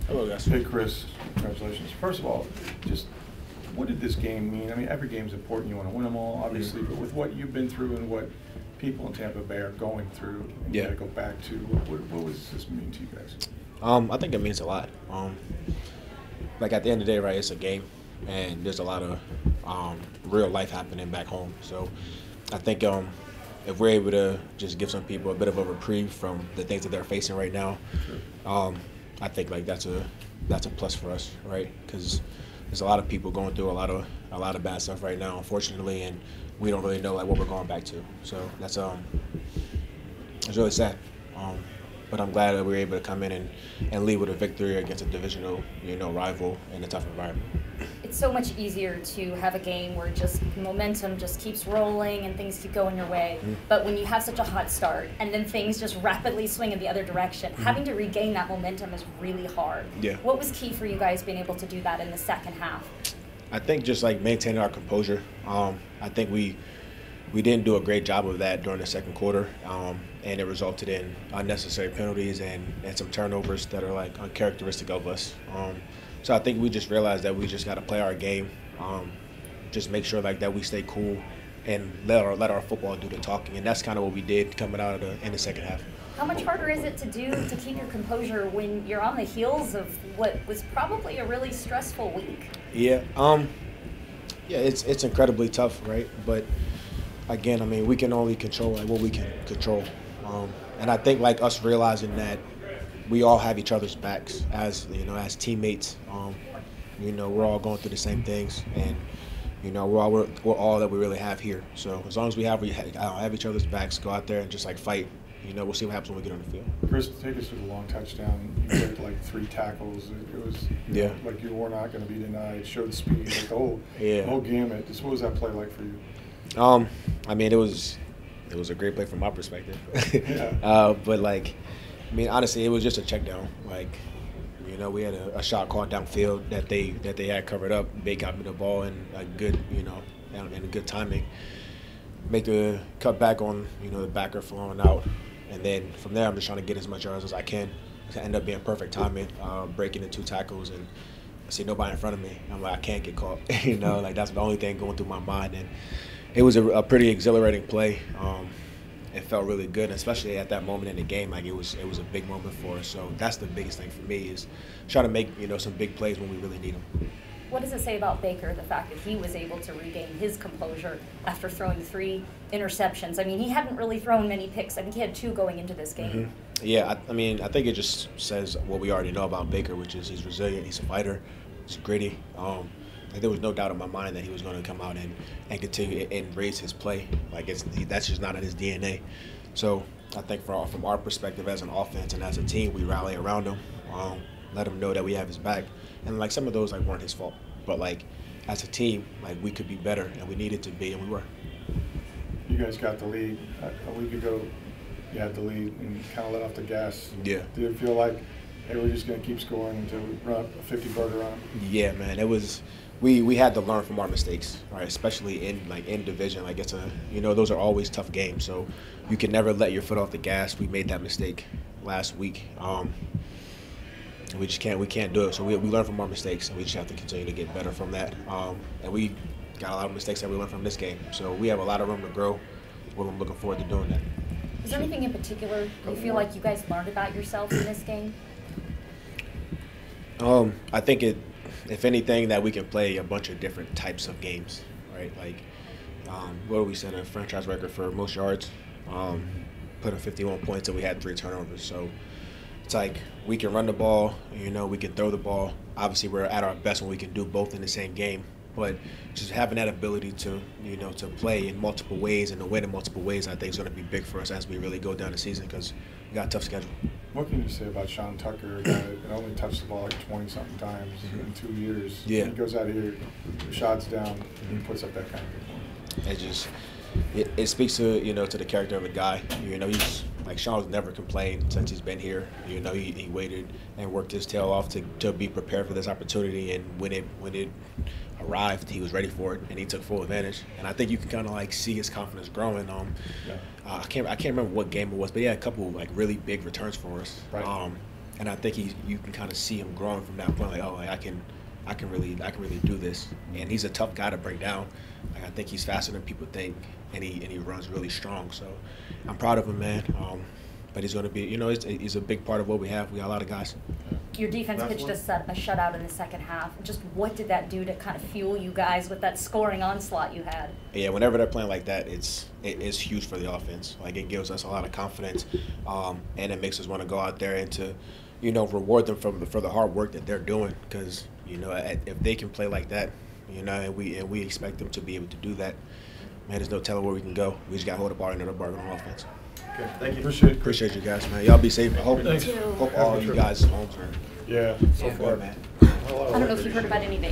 Hello, guys. Hey, Chris. Congratulations. First of all, just what did this game mean? I mean, every game's important. You want to win them all, obviously, but with what you've been through and what people in Tampa Bay are going through, and you got to go back to, what does this mean to you guys? I think it means a lot. Like at the end of the day, right, it's a game, and there's a lot of real life happening back home. So I think if we're able to just give some people a bit of a reprieve from the things that they're facing right now, I think like that's a plus for us, right? Because there's a lot of people going through a lot of bad stuff right now, unfortunately, and we don't really know like what we're going back to. So that's it's really sad. But I'm glad that we were able to come in and lead with a victory against a divisional, rival in a tough environment. It's so much easier to have a game where just momentum just keeps rolling and things keep going your way. Mm-hmm. But when you have such a hot start and then things just rapidly swing in the other direction, having to regain that momentum is really hard. Yeah. What was key for you guys being able to do that in the second half? I think just like maintaining our composure. I think we didn't do a great job of that during the second quarter, and it resulted in unnecessary penalties and some turnovers that are like uncharacteristic of us. So I think we just realized that we just got to play our game, just make sure like that we stay cool and let our football do the talking, and that's kind of what we did coming out of in the second half. How much harder is it to do to keep your composure when you're on the heels of what was probably a really stressful week? Yeah, it's incredibly tough, right? But again, I mean, we can only control like what we can control, and I think like us realizing that we all have each other's backs as teammates. We're all going through the same things, and we're all that we really have here. So as long as we have each other's backs, go out there and just like fight. We'll see what happens when we get on the field. Chris, take us through the long touchdown. You had like 3 tackles. It was like you were not going to be denied. Showed speed, like the whole gamut. Just what was that play like for you? I mean, it was a great play from my perspective. Yeah. But like, I mean, honestly, it was just a check down. Like, we had a shot called downfield that they had covered up. They got me the ball in a good, and a good timing. Make the cut back on, the backer flowing out. And then from there, I'm just trying to get as much yards as I can. To end up being perfect timing, breaking the 2 tackles, and I see nobody in front of me. I'm like, I can't get caught. Like that's the only thing going through my mind. And it was a pretty exhilarating play. It felt really good, especially at that moment in the game. Like it was a big moment for us. So that's the biggest thing for me is trying to make some big plays when we really need them. What does it say about Baker, the fact that he was able to regain his composure after throwing 3 interceptions? I mean, he hadn't really thrown many picks. I think he had 2 going into this game. Mm-hmm. Yeah, I mean, I think it just says what we already know about Baker, which is he's resilient, he's a fighter, he's gritty. There was no doubt in my mind that he was going to come out and continue and raise his play. Like that's just not in his DNA. So I think from our perspective as an offense and as a team, we rally around him, let him know that we have his back. And like some of those like weren't his fault, but like as a team, like we could be better and we needed to be, and we were. You guys got the lead a week ago. You had the lead and kind of let off the gas. Yeah. Did it feel like, hey, we're just going to keep scoring until we run a 50-burger on them? Yeah, man. It was. We had to learn from our mistakes, right? Especially in division. Like it's those are always tough games. So you can never let your foot off the gas. We made that mistake last week. We just can't. We can't do it. So we learn from our mistakes, and we just have to continue to get better from that. And we got a lot of mistakes that we learned from this game. So we have a lot of room to grow. Well, I'm looking forward to doing that. Is there anything in particular you feel like you guys learned about yourselves in this game? I think if anything, that we can play a bunch of different types of games, right? Like, what do we set a franchise record for most yards? Put in 51 points, and we had 3 turnovers. So it's like we can run the ball, we can throw the ball. Obviously, we're at our best when we can do both in the same game. But just having that ability to, to play in multiple ways and to win in multiple ways, I think is going to be big for us as we really go down the season because we got a tough schedule. What can you say about Sean Tucker, a guy that only touched the ball like 20-something times in 2 years? Yeah. He goes out here, shots down, and he puts up that kind of performance. It speaks to to the character of a guy. He's like Sean's never complained since he's been here. He waited and worked his tail off to be prepared for this opportunity, and when it arrived, he was ready for it, and he took full advantage. And I think you can kind of like see his confidence growing. I can't remember what game it was, but he had a couple like really big returns for us. Right. And I think you can kind of see him growing from that point. Like, oh, like, I can really do this. And he's a tough guy to break down. Like, I think he's faster than people think, and he runs really strong. So I'm proud of him, man. But he's going to be, he's a big part of what we have. We got a lot of guys. Your defense pitched a shutout in the second half. Just what did that do to kind of fuel you guys with that scoring onslaught you had? Yeah, whenever they're playing like that, it's huge for the offense. Like, it gives us a lot of confidence, and it makes us want to go out there and to, reward them for the hard work that they're doing. Because if they can play like that, and we expect them to be able to do that, man, there's no telling where we can go. We just got to hold the bar and the bargain on offense. Okay, thank you. Appreciate you guys, man. Y'all be safe. I hope all you guys' homes are so far, man. I don't know if you've heard about any of the